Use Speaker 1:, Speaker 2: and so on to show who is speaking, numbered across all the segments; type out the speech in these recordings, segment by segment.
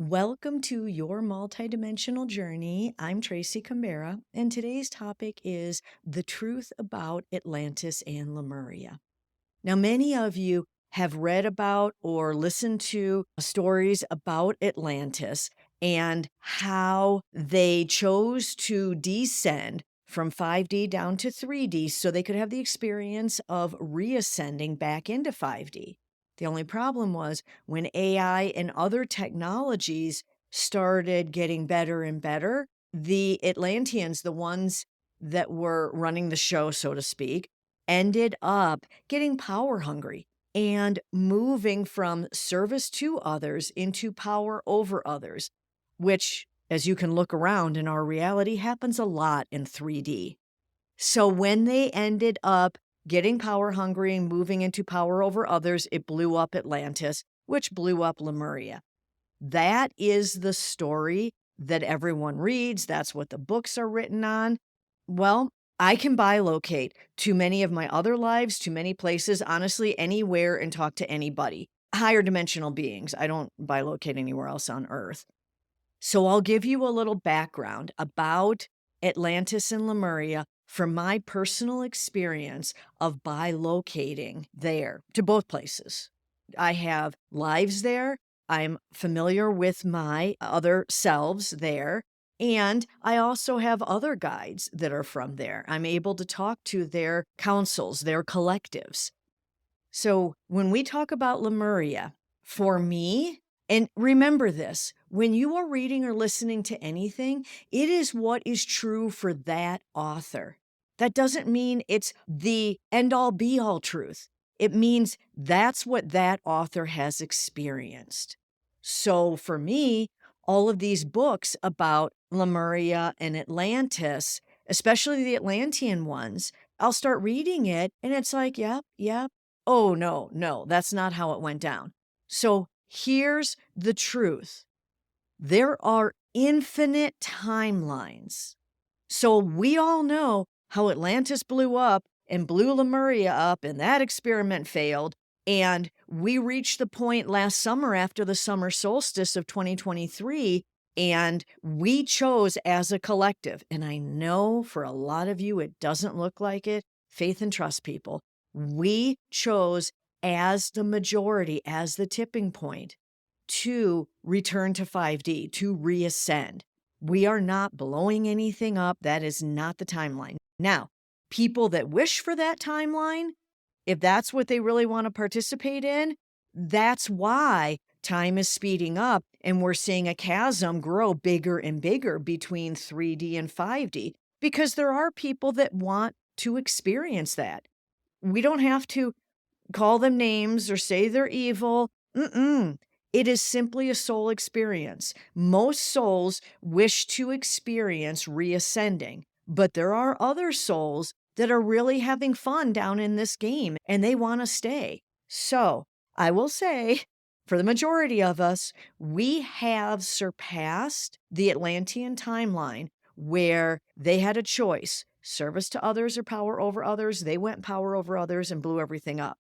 Speaker 1: Welcome to your multidimensional journey. I'm Tracy Cambera, and today's topic is the truth about Atlantis and Lemuria. Now, many of you have read about or listened to stories about Atlantis and how they chose to descend from 5D down to 3D so they could have the experience of reascending back into 5D. The only problem was when AI and other technologies started getting better and better, the Atlanteans, the ones that were running the show, so to speak, ended up getting power hungry and moving from service to others into power over others, which, as you can look around in our reality, happens a lot in 3D. So when they ended up getting power hungry and moving into power over others, it blew up Atlantis, which blew up Lemuria. That is the story that everyone reads. That's what the books are written on. Well, I can bilocate to many of my other lives, to many places, honestly, anywhere, and talk to anybody. Higher dimensional beings. I don't bilocate anywhere else on Earth. So I'll give you a little background about Atlantis and Lemuria from my personal experience of bilocating there to both places. I have lives there. I'm familiar with my other selves there. And I also have other guides that are from there. I'm able to talk to their councils, their collectives. So when we talk about Lemuria, for me, and remember this, when you are reading or listening to anything, it is what is true for that author. That doesn't mean it's the end all be all truth. It means that's what that author has experienced. So for me, all of these books about Lemuria and Atlantis, especially the Atlantean ones, I'll start reading it and it's like, yep, yep. Oh, no, that's not how it went down. So here's the truth. There are infinite timelines. So we all know how Atlantis blew up and blew Lemuria up, and that experiment failed. And we reached the point last summer after the summer solstice of 2023, and we chose as a collective, and I know for a lot of you it doesn't look like it, faith and trust people, we chose as the majority, as the tipping point, to return to 5D, to reascend. We are not blowing anything up. That is not the timeline. Now, people that wish for that timeline, if that's what they really want to participate in, that's why time is speeding up and we're seeing a chasm grow bigger and bigger between 3D and 5D, because there are people that want to experience that. We don't have to call them names or say they're evil. It is simply a soul experience. Most souls wish to experience reascending, but there are other souls that are really having fun down in this game and they want to stay. So I will say, for the majority of us, we have surpassed the Atlantean timeline where they had a choice, service to others or power over others. They went power over others and blew everything up.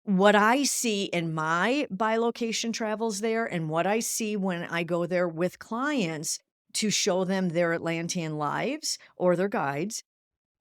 Speaker 1: What I see in my bilocation travels there and what I see when I go there with clients to show them their Atlantean lives or their guides,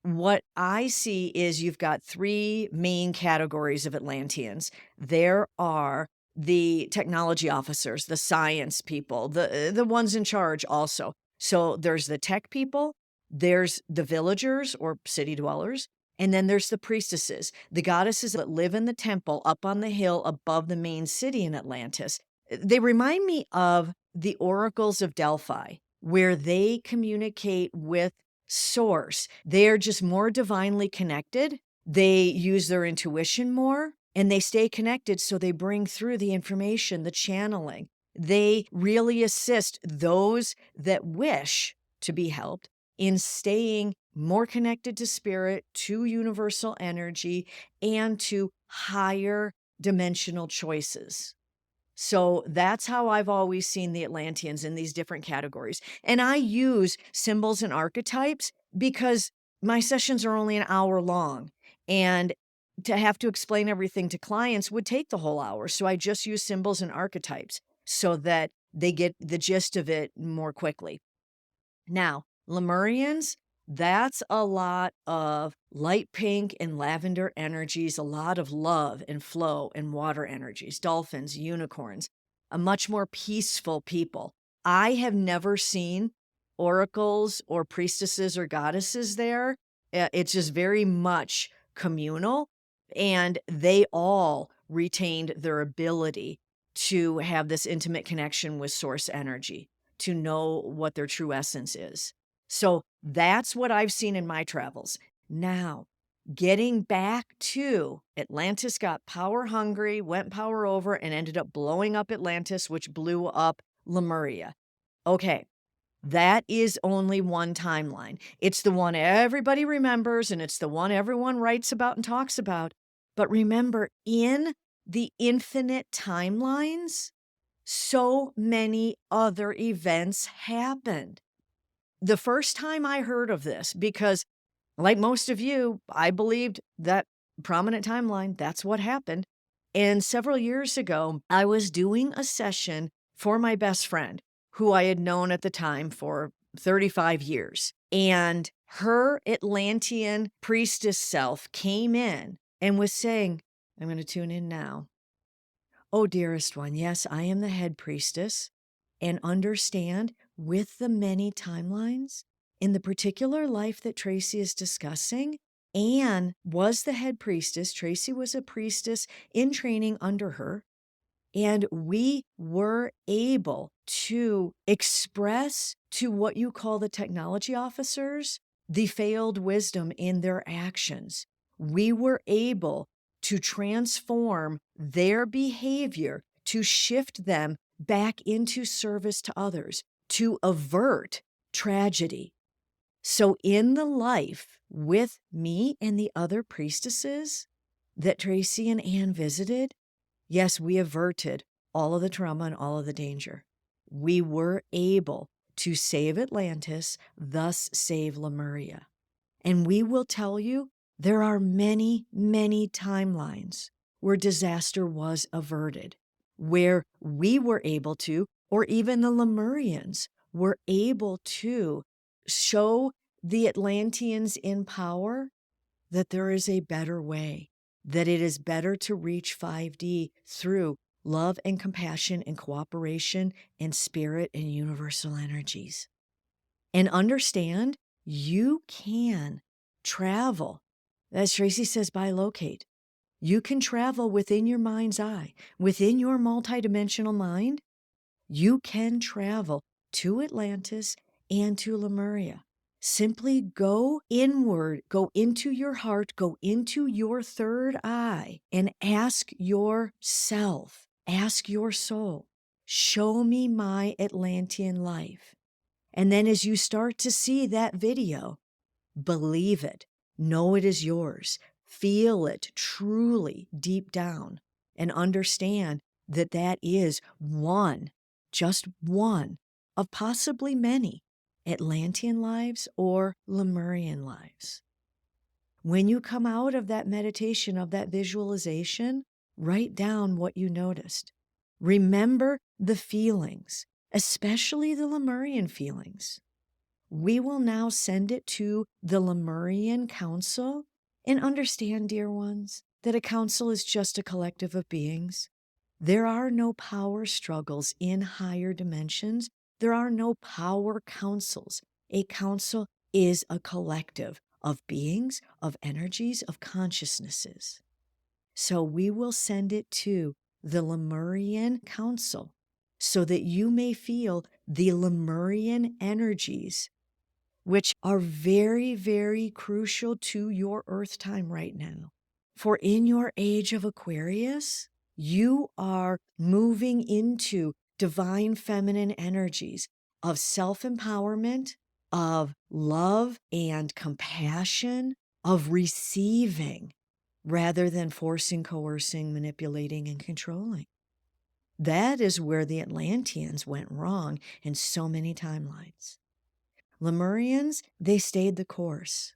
Speaker 1: what I see is you've got three main categories of Atlanteans. There are the technology officers, the science people, the ones in charge also. So there's the tech people, there's the villagers or city dwellers, and then there's the priestesses, the goddesses that live in the temple up on the hill above the main city in Atlantis. They remind me of the oracles of Delphi, where they communicate with source. They're just more divinely connected. They use their intuition more and they stay connected. So they bring through the information, the channeling. They really assist those that wish to be helped in staying more connected to spirit, to universal energy, and to higher dimensional choices. So that's how I've always seen the Atlanteans in these different categories. And I use symbols and archetypes because my sessions are only an hour long. And to have to explain everything to clients would take the whole hour. So I just use symbols and archetypes so that they get the gist of it more quickly. Now, Lemurians, that's a lot of light pink and lavender energies, a lot of love and flow and water energies, dolphins, unicorns, a much more peaceful people. I have never seen oracles or priestesses or goddesses there. It's just very much communal, and they all retained their ability to have this intimate connection with source energy, to know what their true essence is. So that's what I've seen in my travels. Now, getting back to Atlantis got power hungry, went power over, and ended up blowing up Atlantis, which blew up Lemuria. Okay, that is only one timeline. It's the one everybody remembers, and it's the one everyone writes about and talks about. But remember, in the infinite timelines, so many other events happened. The first time I heard of this, because like most of you, I believed that prominent timeline, that's what happened. And several years ago, I was doing a session for my best friend, who I had known at the time for 35 years. And her Atlantean priestess self came in and was saying, I'm going to tune in now. Oh, dearest one, yes, I am the head priestess. And understand, with the many timelines, in the particular life that Tracy is discussing, Anne was the head priestess. Tracy was a priestess in training under her. And we were able to express to what you call the technology officers the failed wisdom in their actions. We were able to transform their behavior, to shift them back into service to others, to avert tragedy. So, in the life with me and the other priestesses that Tracy and Anne visited, yes, we averted all of the trauma and all of the danger. We were able to save Atlantis, thus save Lemuria. And we will tell you there are many, many timelines where disaster was averted, where we were able to, or even the Lemurians were able to show the Atlanteans in power that there is a better way, that it is better to reach 5D through love and compassion and cooperation and spirit and universal energies. And understand you can travel, as Tracy says, bilocate. You can travel within your mind's eye, within your multidimensional mind. You can travel to Atlantis and to Lemuria. Simply go inward, go into your heart, go into your third eye, and ask yourself, ask your soul, show me my Atlantean life. And then as you start to see that video, believe it, know it is yours, feel it truly deep down, and understand that that is one, just one of possibly many Atlantean lives or Lemurian lives. When you come out of that meditation, of that visualization, write down what you noticed. Remember the feelings, especially the Lemurian feelings. We will now send it to the Lemurian Council. And understand, dear ones, that a council is just a collective of beings. There are no power struggles in higher dimensions. There are no power councils. A council is a collective of beings, of energies, of consciousnesses. So we will send it to the Lemurian Council so that you may feel the Lemurian energies, which are very, very crucial to your Earth time right now. For in your age of Aquarius, you are moving into divine feminine energies of self-empowerment, of love and compassion, of receiving, rather than forcing, coercing, manipulating, and controlling. That is where the Atlanteans went wrong in so many timelines. Lemurians, they stayed the course.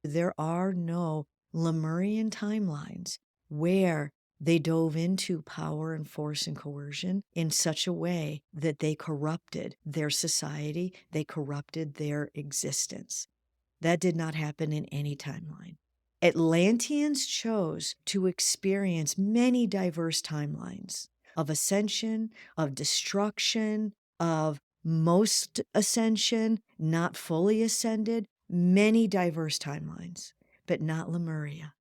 Speaker 1: There are no Lemurian timelines where They dove into power and force and coercion in such a way that they corrupted their society, they corrupted their existence. That did not happen in any timeline. Atlanteans chose to experience many diverse timelines of ascension, of destruction, of most ascension, not fully ascended, many diverse timelines, but not Lemuria.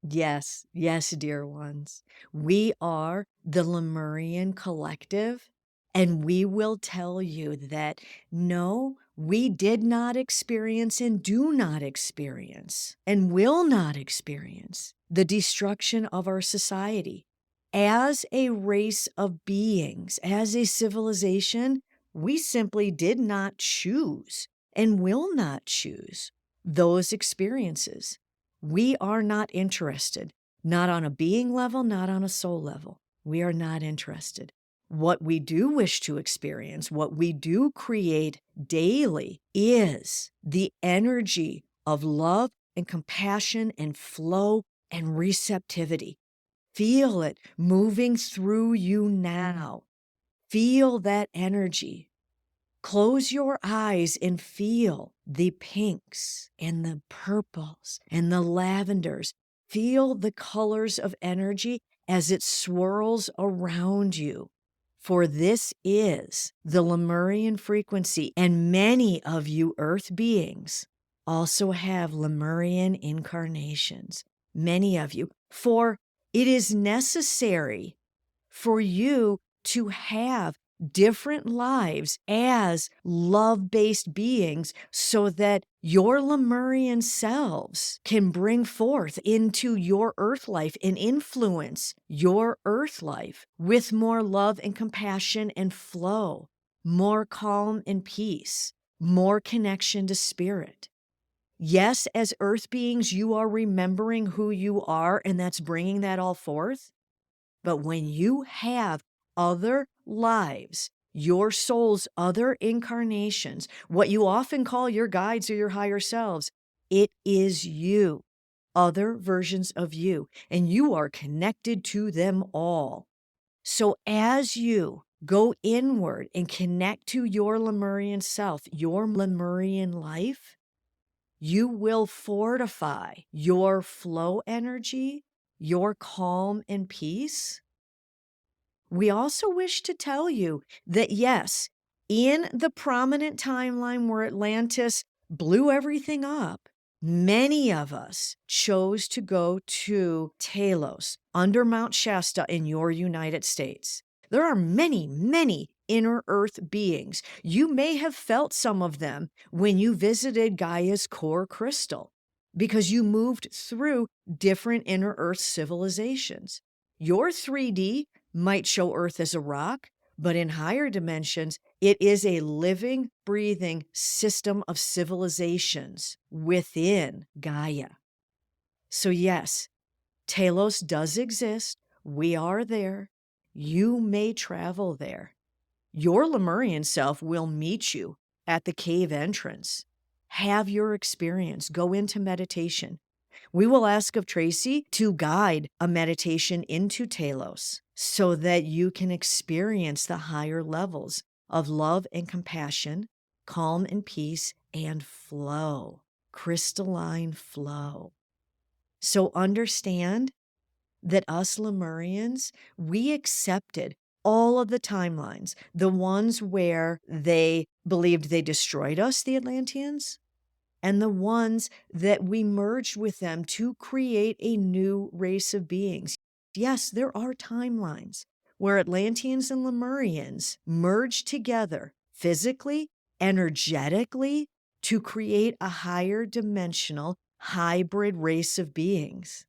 Speaker 1: Yes, yes, dear ones. We are the Lemurian collective, and we will tell you that no, we did not experience and do not experience and will not experience the destruction of our society. As a race of beings, as a civilization, we simply did not choose and will not choose those experiences. We are not interested, not on a being level, not on a soul level. We are not interested. What we do wish to experience, what we do create daily, is the energy of love and compassion and flow and receptivity. Feel it moving through you now. Feel that energy. Close your eyes and feel the pinks and the purples and the lavenders. Feel the colors of energy as it swirls around you. For this is the Lemurian frequency, and many of you earth beings also have Lemurian incarnations. Many of you. For it is necessary for you to have different lives as love-based beings so that your Lemurian selves can bring forth into your earth life and influence your earth life with more love and compassion and flow, more calm and peace, more connection to spirit. Yes, as earth beings, you are remembering who you are, and that's bringing that all forth. But when you have other lives, your soul's other incarnations, what you often call your guides or your higher selves, it is you, other versions of you, and you are connected to them all. So as you go inward and connect to your Lemurian self, your Lemurian life, you will fortify your flow energy, your calm and peace. We also wish to tell you that, yes, in the prominent timeline where Atlantis blew everything up, many of us chose to go to Telos under Mount Shasta in your United States. There are many, many inner earth beings. You may have felt some of them when you visited Gaia's core crystal because you moved through different inner earth civilizations. Your 3D might show Earth as a rock, but in higher dimensions, it is a living, breathing system of civilizations within Gaia. So yes, Telos does exist. We are there. You may travel there. Your Lemurian self will meet you at the cave entrance. Have your experience. Go into meditation. We will ask of Tracy to guide a meditation into Telos so that you can experience the higher levels of love and compassion, calm and peace, and flow, crystalline flow. So understand that us Lemurians, we accepted all of the timelines, the ones where they believed they destroyed us, the Atlanteans, and the ones that we merged with them to create a new race of beings. Yes, there are timelines where Atlanteans and Lemurians merged together physically, energetically, to create a higher dimensional hybrid race of beings.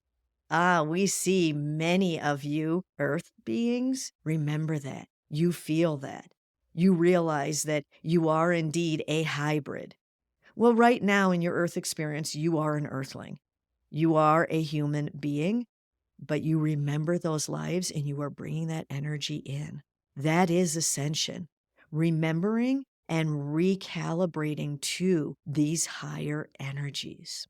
Speaker 1: We see many of you earth beings. Remember that. You feel that. You realize that you are indeed a hybrid. Well, right now in your earth experience, you are an earthling. You are a human being, but you remember those lives and you are bringing that energy in. That is ascension. Remembering and recalibrating to these higher energies.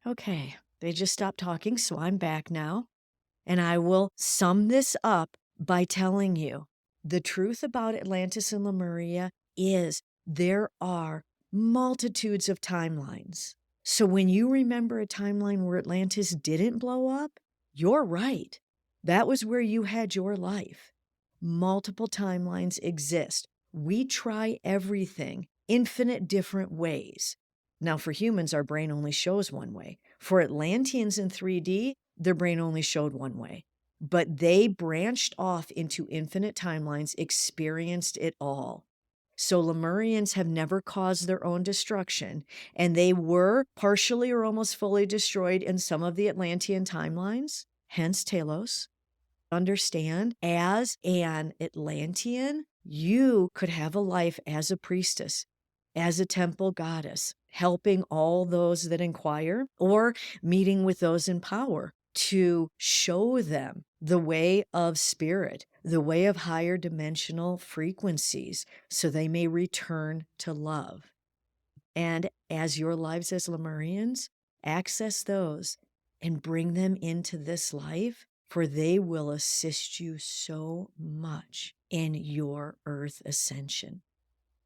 Speaker 1: Okay, they just stopped talking, so I'm back now. And I will sum this up by telling you the truth about Atlantis and Lemuria is there are multitudes of timelines. So when you remember a timeline where Atlantis didn't blow up, you're right. That was where you had your life. Multiple timelines exist. We try everything infinite different ways. Now, for humans, our brain only shows one way. For Atlanteans in 3D, their brain only showed one way. But they branched off into infinite timelines, experienced it all. So Lemurians have never caused their own destruction, and they were partially or almost fully destroyed in some of the Atlantean timelines, hence Telos. Understand, as an Atlantean, you could have a life as a priestess, as a temple goddess, helping all those that inquire or meeting with those in power to show them the way of spirit, the way of higher dimensional frequencies, so they may return to love. And as your lives as Lemurians, access those and bring them into this life, for they will assist you so much in your earth ascension.